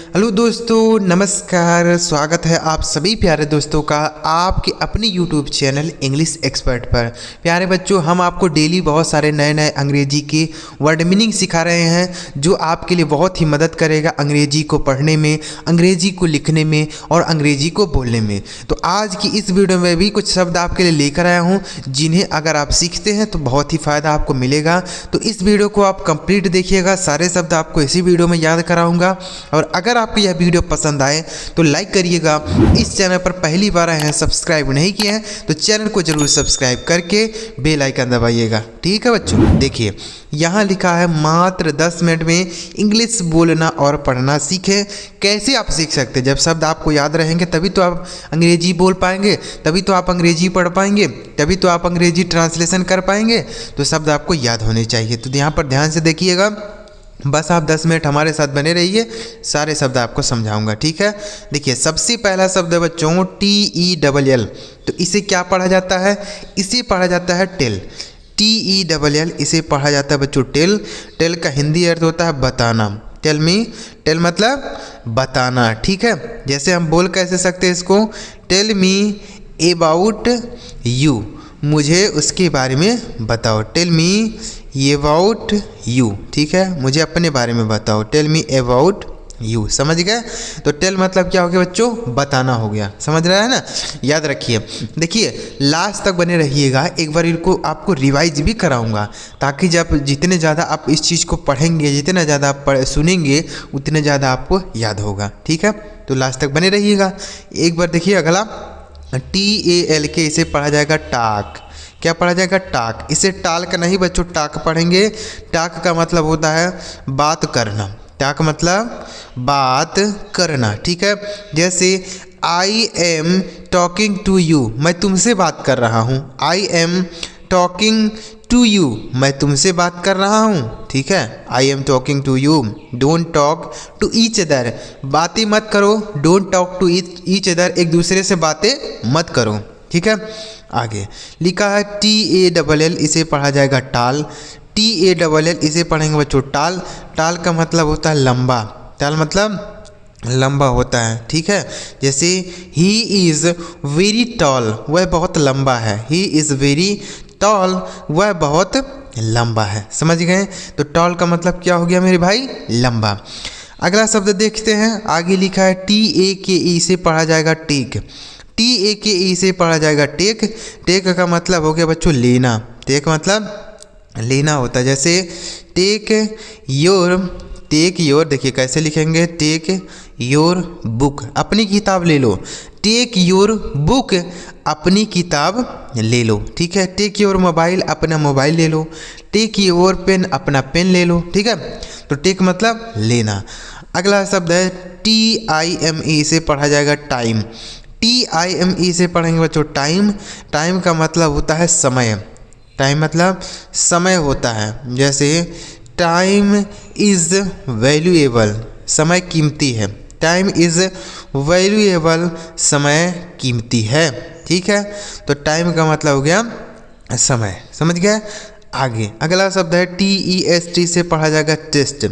Hello दोस्तों, नमस्कार। स्वागत है आप सभी प्यारे दोस्तों का आपके अपने यूट्यूब चैनल इंग्लिश एक्सपर्ट पर। प्यारे बच्चों, हम आपको डेली बहुत सारे नए नए अंग्रेजी के वर्ड मीनिंग सिखा रहे हैं जो आपके लिए बहुत ही मदद करेगा अंग्रेजी को पढ़ने में, अंग्रेजी को लिखने में और अंग्रेजी को बोलने में। तो आज की इस वीडियो में भी कुछ शब्द आपके लिए लेकर आया हूँ जिन्हें अगर आप सीखते हैं तो बहुत ही फ़ायदा आपको मिलेगा। तो इस वीडियो को आप कंप्लीट देखिएगा, सारे शब्द आपको इसी वीडियो में याद कराऊंगा। और अगर आपको यह वीडियो पसंद आए तो लाइक करिएगा। इस चैनल पर पहली बार आए हैं, सब्सक्राइब नहीं किए हैं तो चैनल को जरूर सब्सक्राइब करके बेल आइकन दबाइएगा। ठीक है बच्चों, देखिए यहाँ लिखा है मात्र 10 मिनट में इंग्लिश बोलना और पढ़ना सीखें। कैसे आप सीख सकते हैं? जब शब्द आपको याद रहेंगे तभी तो आप अंग्रेजी बोल पाएंगे, तभी तो आप अंग्रेजी पढ़ पाएंगे, तभी तो आप अंग्रेजी ट्रांसलेशन कर पाएंगे। तो शब्द आपको याद होने चाहिए। तो यहाँ पर ध्यान से देखिएगा, बस आप 10 मिनट हमारे साथ बने रहिए, सारे शब्द आपको समझाऊंगा। ठीक है, देखिए सबसे पहला शब्द है बच्चों TELL। तो इसे क्या पढ़ा जाता है? इसे पढ़ा जाता है टेल। TELL इसे पढ़ा जाता है बच्चों टेल। टेल का हिंदी अर्थ होता है बताना। टेल मी, टेल मतलब बताना। ठीक है, जैसे हम बोल कैसे सकते हैं इसको? टेल मी अबाउट यू, मुझे उसके बारे में बताओ। Tell me about you. ठीक है, मुझे अपने बारे में बताओ। Tell me about you. समझ गए? तो टेल मतलब क्या हो गया बच्चों? बताना हो गया। समझ रहा है ना? याद रखिए। देखिए लास्ट तक बने रहिएगा, एक बार इनको आपको रिवाइज भी कराऊंगा ताकि जब जितने ज़्यादा आप इस चीज़ को पढ़ेंगे, जितना ज़्यादा आप सुनेंगे उतने ज़्यादा आपको याद होगा। ठीक है, तो लास्ट तक बने रहिएगा। एक बार देखिए अगला TALK, इसे पढ़ा जाएगा टाक। क्या पढ़ा जाएगा? टाक। इसे टाल का नहीं बच्चों, टाक पढ़ेंगे। टाक का मतलब होता है बात करना। टाक मतलब बात करना। ठीक है, जैसे I am talking to you, मैं तुमसे बात कर रहा हूँ। I am talking to you, मैं तुमसे बात कर रहा हूँ। ठीक है, I am talking to you. Don't talk to each other, बातें मत करो। Don't talk to each other, एक दूसरे से बातें मत करो। ठीक है, आगे लिखा है TALL, इसे पढ़ा जाएगा टाल। TALL इसे पढ़ेंगे बच्चों टाल। टाल का मतलब होता है लंबा। टाल मतलब लंबा होता है। ठीक है, जैसे ही इज़ वेरी टॉल, वह बहुत लंबा है। ही इज़ वेरी टॉल, वह बहुत लंबा है। समझ गए? तो टॉल का मतलब क्या हो गया मेरे भाई? लंबा। अगला शब्द देखते हैं, आगे लिखा है TAKE, इसे पढ़ा जाएगा टेक। TAKE से पढ़ा जाएगा टेक। टेक का मतलब हो गया बच्चों लेना। टेक मतलब लेना होता है। जैसे टेक योर, देखिए कैसे लिखेंगे? टेक योर बुक, अपनी किताब ले लो। टेक योर बुक, अपनी किताब ले लो। ठीक है, टेक योर मोबाइल, अपना मोबाइल ले लो। टेक योर पेन, अपना पेन ले लो। ठीक है, तो टेक मतलब लेना। अगला शब्द है TIME, से पढ़ा जाएगा टाइम। TIME से पढ़ेंगे बच्चों टाइम। टाइम का मतलब होता है समय। टाइम मतलब समय होता है। जैसे टाइम इज़ वैल्यूएबल, समय कीमती है। टाइम इज़ वैल्यूएबल, समय कीमती है। ठीक है, तो टाइम का मतलब हो गया समय। समझ गए? आगे अगला शब्द है TEST, से पढ़ा जाएगा टेस्ट।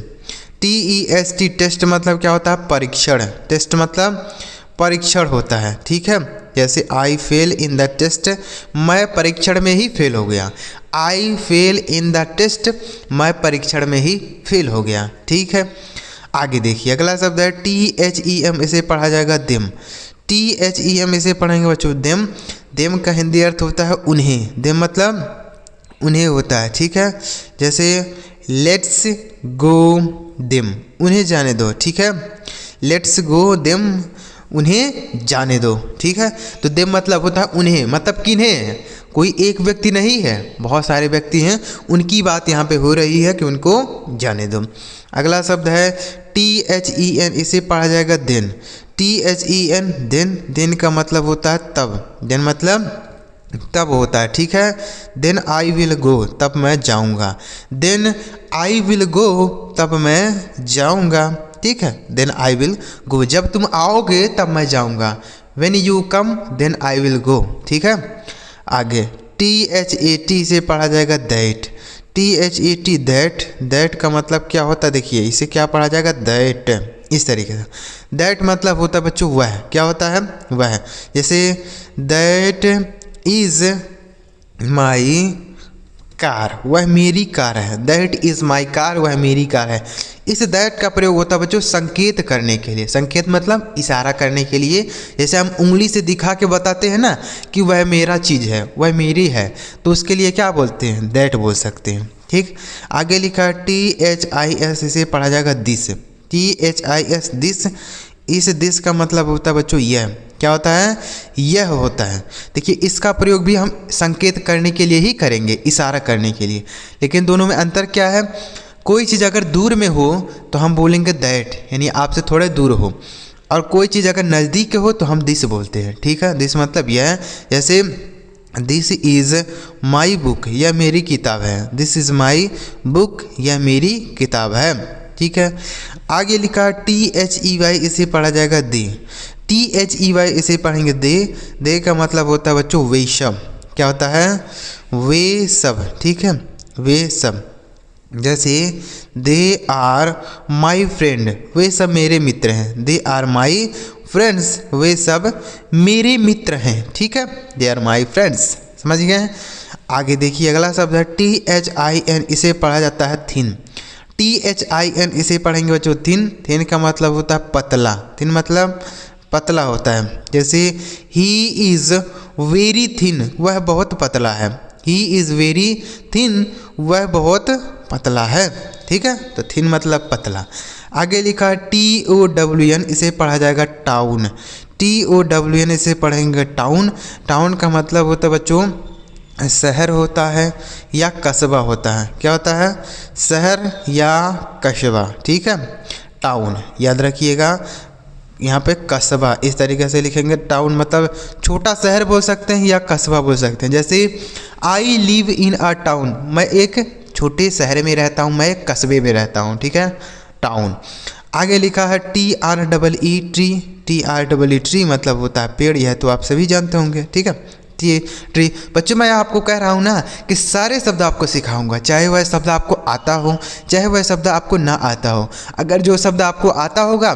TEST, टेस्ट मतलब क्या होता है? परीक्षण। टेस्ट मतलब परीक्षण होता है। ठीक है, जैसे आई फेल इन द टेस्ट, मैं परीक्षण में ही फेल हो गया। आई फेल इन द टेस्ट, मैं परीक्षण में ही फेल हो गया। ठीक है, आगे देखिए अगला शब्द है THEM, इसे पढ़ा जाएगा देम। THEM इसे पढ़ेंगे बच्चों देम। देम का हिंदी अर्थ होता है उन्हें। देम मतलब उन्हें होता है। ठीक है, जैसे लेट्स गो देम, उन्हें जाने दो। ठीक है, लेट्स गो देम, उन्हें जाने दो। ठीक है, तो देम मतलब होता है उन्हें, मतलब किन्हें? कोई एक व्यक्ति नहीं है, बहुत सारे व्यक्ति हैं, उनकी बात यहाँ पे हो रही है कि उनको जाने दो। अगला शब्द है THEN, इसे पढ़ा जाएगा देन। THEN then. देन का मतलब होता है तब। देन मतलब तब होता है। ठीक है, देन आई विल गो, तब मैं जाऊँगा। देन आई विल गो, तब मैं जाऊँगा। ठीक है, देन आई विल गो, जब तुम आओगे तब मैं जाऊँगा। When you come then I will go. ठीक है, आगे THAT से पढ़ा जाएगा दैट। THAT that. दैट का मतलब क्या होता है? देखिए इसे क्या पढ़ा जाएगा? दैट। इस तरीके से। दैट मतलब होता है बच्चों वह, क्या होता है वह। जैसे दैट इज़ माई कार, वह मेरी कार है। दैट इज़ माई कार, वह मेरी कार है। इस दैट का प्रयोग होता है बच्चों संकेत करने के लिए। संकेत मतलब इशारा करने के लिए। जैसे हम उंगली से दिखा के बताते हैं ना कि वह मेरा चीज़ है, वह मेरी है, तो उसके लिए क्या बोलते हैं, दैट बोल सकते हैं। ठीक, आगे लिखा THIS, इसे पढ़ा जाएगा दिस। THIS this. इस दिस का मतलब होता है बच्चों यह, क्या होता है, यह होता है। देखिए इसका प्रयोग भी हम संकेत करने के लिए ही करेंगे, इशारा करने के लिए। लेकिन दोनों में अंतर क्या है, कोई चीज़ अगर दूर में हो तो हम बोलेंगे दैट, यानी आपसे थोड़े दूर हो, और कोई चीज़ अगर नज़दीक हो तो हम दिस बोलते हैं। ठीक है, दिस मतलब यह है। जैसे दिस इज़ माई बुक, यह मेरी किताब है। दिस इज़ माई बुक, यह मेरी किताब है। ठीक है, आगे लिखा THEY, इसे पढ़ा जाएगा दे। THEY इसे पढ़ेंगे दे। दे का मतलब होता है बच्चों वे सब, क्या होता है, वे सब। ठीक है, वे सब। जैसे दे आर माई फ्रेंड, वे सब मेरे मित्र हैं। दे आर माई फ्रेंड्स, वे सब मेरे मित्र हैं। ठीक है, दे आर माई फ्रेंड्स, समझ गए। आगे देखिए अगला शब्द है THIN, इसे पढ़ा जाता है थिन। THIN इसे पढ़ेंगे बच्चों थिन। थिन का मतलब होता है पतला। थिन मतलब पतला होता है। जैसे ही इज़ वेरी थिन, वह बहुत पतला है। ही इज़ वेरी थिन, वह बहुत पतला है। ठीक है, तो थिन मतलब पतला। आगे लिखा TOWN, इसे पढ़ा जाएगा टाउन। TOWN इसे पढ़ेंगे टाउन। टाउन का मतलब होता है बच्चों शहर होता है या कस्बा होता है। क्या होता है, शहर या कस्बा। ठीक है, टाउन याद रखिएगा, यहाँ पे कस्बा इस तरीके से लिखेंगे। टाउन मतलब छोटा शहर बोल सकते हैं या कस्बा बोल सकते हैं। जैसे I live in a town, मैं एक छोटे शहर में रहता हूँ, मैं एक कस्बे में रहता हूँ। ठीक है, टाउन। आगे लिखा है TREE, ट्री। TREE ट्री मतलब होता है पेड़, यह तो आप सभी जानते होंगे। ठीक है, ट्री। बच्चों मैं आपको कह रहा हूँ ना कि सारे शब्द आपको सिखाऊंगा, चाहे वह शब्द आपको आता हो, चाहे वह शब्द आपको ना आता हो। अगर जो शब्द आपको आता होगा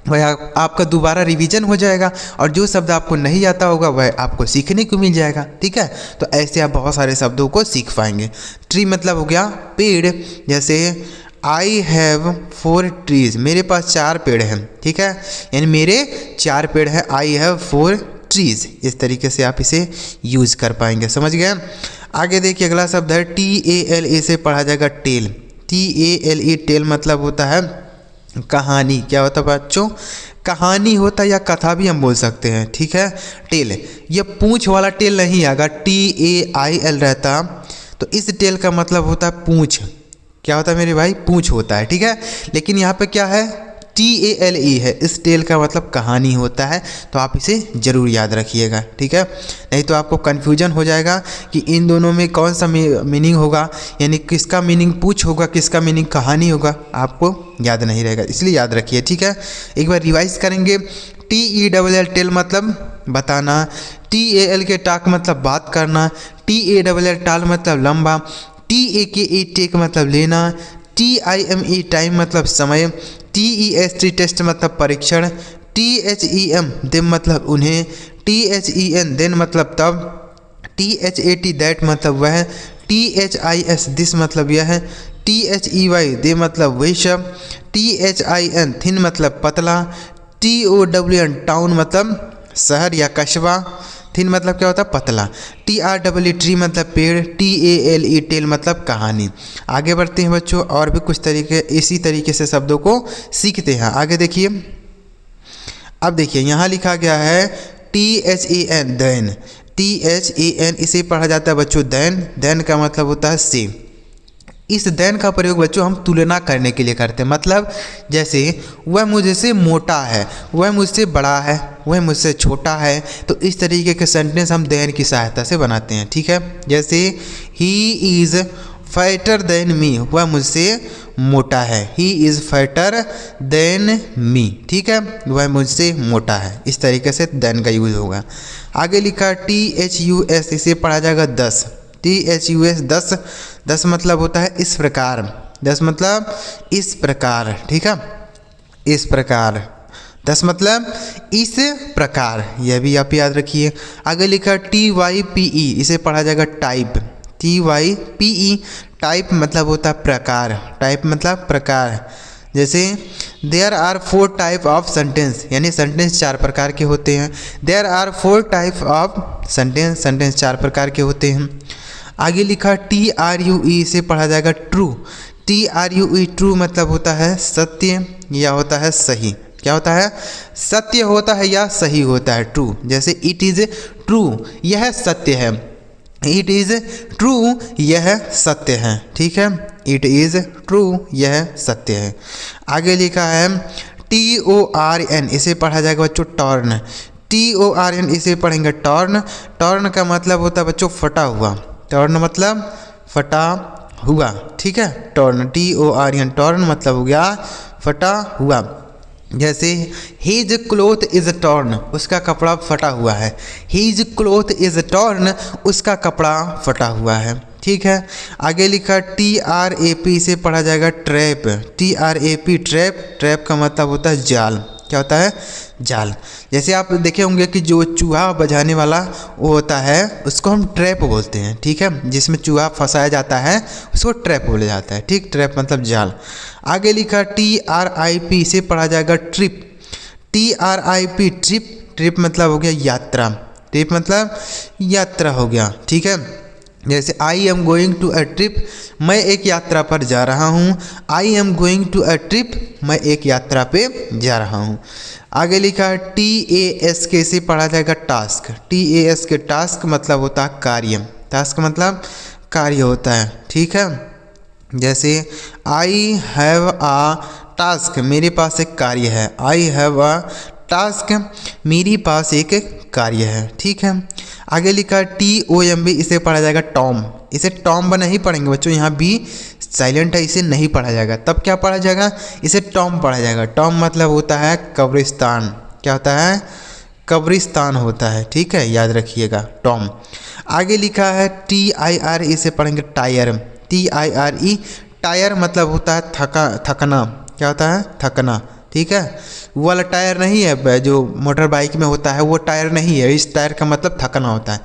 वह आपका दोबारा रिवीजन हो जाएगा, और जो शब्द आपको नहीं आता होगा वह आपको सीखने को मिल जाएगा। ठीक है, तो ऐसे आप बहुत सारे शब्दों को सीख पाएंगे। ट्री मतलब हो गया पेड़। जैसे आई हैव 4 ट्रीज, मेरे पास 4 पेड़ हैं। ठीक है, यानी मेरे 4 पेड़ हैं। आई हैव 4 ट्रीज, इस तरीके से आप इसे यूज़ कर पाएंगे। समझ गए। आगे देखिए अगला शब्द है TALE, से पढ़ा जाएगा टेल। TALE टेल मतलब होता है कहानी। क्या होता है बच्चों, कहानी होता है या कथा भी हम बोल सकते हैं। ठीक है, टेल, ये पूंछ वाला टेल नहीं आएगा, TAIL रहता, तो इस टेल का मतलब होता है पूंछ। क्या होता है मेरे भाई, पूंछ होता है। ठीक है, लेकिन यहाँ पे क्या है, TALE है, इस टेल का मतलब कहानी होता है। तो आप इसे ज़रूर याद रखिएगा। ठीक है, नहीं तो आपको कन्फ्यूजन हो जाएगा कि इन दोनों में कौन सा मीनिंग होगा, यानी किसका मीनिंग पूछ होगा, किसका मीनिंग कहानी होगा, आपको याद नहीं रहेगा, इसलिए याद रखिए। ठीक है, एक बार रिवाइज करेंगे। TELL टेल मतलब बताना। TAL के टाक मतलब बात करना। TALL टाल मतलब लंबा। TAKE टेक मतलब लेना। TIME टाइम मतलब समय। TEST टेस्ट मतलब परीक्षण। THEM देम मतलब उन्हें। THEN देन मतलब तब। THAT दैट मतलब वह। THIS दिस मतलब यह है। THEY दे मतलब वही सब। THIN थिन मतलब पतला। TOWN टाउन मतलब शहर या कस्बा। थिन मतलब क्या होता है, पतला। TREE ट्री मतलब पेड़। TALE टेल मतलब कहानी। आगे बढ़ते हैं बच्चों, और भी कुछ तरीके इसी तरीके से शब्दों को सीखते हैं। आगे देखिए, अब देखिए यहाँ लिखा गया है THAN दैन। THAN इसे पढ़ा जाता है बच्चों दैन। दैन का मतलब होता है से। इस दैन का प्रयोग बच्चों हम तुलना करने के लिए करते हैं। मतलब जैसे वह मुझसे मोटा है, वह मुझसे बड़ा है, वह मुझसे छोटा है, तो इस तरीके के सेंटेंस हम दैन की सहायता से बनाते हैं। ठीक है, जैसे he is fatter than me, वह मुझसे मोटा है। He is fatter than me. ठीक है, वह मुझसे मोटा है। इस तरीके से देन का यूज़ होगा। आगे लिखा THUS, इसे पढ़ा जाएगा 10। THUS 10। 10 मतलब होता है इस प्रकार। 10 मतलब इस प्रकार। ठीक है, इस प्रकार। 10 मतलब इस प्रकार, यह भी आप याद रखिए। आगे लिखा TYPE, इसे पढ़ा जाएगा टाइप। TYPE टाइप मतलब होता है प्रकार, टाइप मतलब प्रकार। जैसे there are 4 type of sentence, यानी सेंटेंस 4 प्रकार के होते हैं। There are 4 type of sentence, sentence 4 प्रकार के होते हैं। आगे लिखा TRUE, से पढ़ा जाएगा ट्रू। TRUE ट्रू मतलब होता है सत्य या होता है सही। क्या होता है? सत्य होता है या सही होता है, ट्रू। जैसे इट इज़ ट्रू, यह सत्य है। इट इज़ ट्रू, यह सत्य है। ठीक है, इट इज़ ट्रू, यह सत्य है। आगे लिखा है TORN, इसे पढ़ा जाएगा बच्चों टॉर्न। TORN इसे पढ़ेंगे टॉर्न। टॉर्न का मतलब होता है बच्चों फटा हुआ। टॉर्न मतलब फटा हुआ। ठीक है, टॉर्न TORN टॉर्न मतलब हो गया फटा हुआ। जैसे हीज क्लोथ इज़ टॉर्न, उसका कपड़ा फटा हुआ है। हीज क्लोथ इज़ टॉर्न, उसका कपड़ा फटा हुआ है। ठीक है, आगे लिखा TRAP, से पढ़ा जाएगा ट्रैप। TRAP ट्रैप, ट्रैप का मतलब होता है जाल। क्या होता है? जाल। जैसे आप देखे होंगे कि जो चूहा बजाने वाला वो होता है, उसको हम ट्रैप बोलते हैं। ठीक है, जिसमें चूहा फंसाया जाता है उसको ट्रैप बोला जाता है। ठीक, ट्रैप मतलब जाल। आगे लिखा TRIP, से पढ़ा जाएगा ट्रिप। TRIP ट्रिप, ट्रिप मतलब हो गया यात्रा। ट्रिप मतलब यात्रा हो गया। ठीक है, जैसे I am going to a trip, मैं एक यात्रा पर जा रहा हूँ। I am going to a trip, मैं एक यात्रा पे जा रहा हूँ। आगे लिखा TASK, से पढ़ा जाएगा टास्क। TASK टास्क मतलब होता है कार्य। टास्क मतलब कार्य होता है। ठीक है, जैसे आई हैव आ टास्क, मेरे पास एक कार्य है। आई हैव आ टास्क, मेरी पास एक कार्य है। ठीक है, आगे लिखा TOMB, इसे पढ़ा जाएगा टॉम। इसे टॉम नहीं पढ़ेंगे बच्चों, यहाँ भी साइलेंट है, इसे नहीं पढ़ा जाएगा। तब क्या पढ़ा जाएगा? इसे टॉम पढ़ा जाएगा। टॉम मतलब होता है कब्रिस्तान। क्या होता है? कब्रिस्तान होता है। ठीक है, याद रखिएगा टॉम। आगे लिखा है TIRE, इसे पढ़ेंगे टायर। TIRE टायर मतलब होता है थकना। क्या होता है? थकना। ठीक है, वो वाला टायर नहीं है जो मोटर बाइक में होता है, वो टायर नहीं है। इस टायर का मतलब थकना होता है।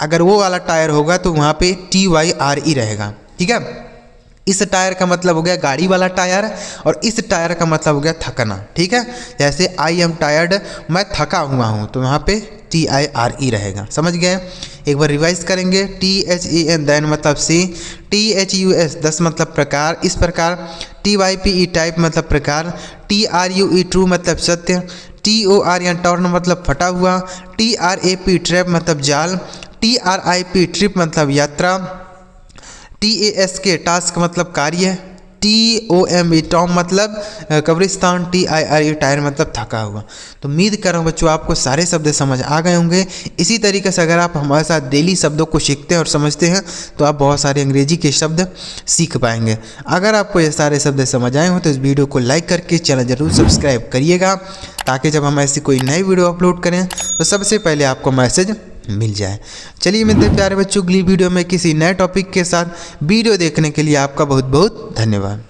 अगर वो वाला टायर होगा तो वहाँ पे TYRE रहेगा। ठीक है, इस टायर का मतलब हो गया गाड़ी वाला टायर, और इस टायर का मतलब हो गया थकना। ठीक है, जैसे आई एम टायर्ड, मैं थका हुआ हूँ, तो वहाँ पे TIRE रहेगा। समझ गए? एक बार रिवाइज करेंगे। THEN देन मतलब सी। THUS 10 मतलब प्रकार, इस प्रकार। TYPE टाइप मतलब प्रकार। TRUE ट्रू मतलब सत्य। TORN टॉर्न मतलब फटा हुआ। TRAP ट्रैप मतलब जाल। TRIP ट्रिप मतलब यात्रा। TASK टास्क मतलब कार्य। TOMB टॉम मतलब कब्रिस्तान। TIRE टायर मतलब थका हुआ। तो उम्मीद कर रहा हूँ बच्चों आपको सारे शब्द समझ आ गए होंगे। इसी तरीके से अगर आप हमारे साथ डेली शब्दों को सीखते हैं और समझते हैं तो आप बहुत सारे अंग्रेजी के शब्द सीख पाएंगे। अगर आपको ये सारे शब्द समझ आए हों तो इस वीडियो को लाइक करके चैनल जरूर सब्सक्राइब करिएगा, ताकि जब हम ऐसी कोई नई वीडियो अपलोड करें तो सबसे पहले आपको मैसेज मिल जाए। चलिए मिलते हैं प्यारे बच्चों अगली वीडियो में किसी नए टॉपिक के साथ। वीडियो देखने के लिए आपका बहुत बहुत धन्यवाद।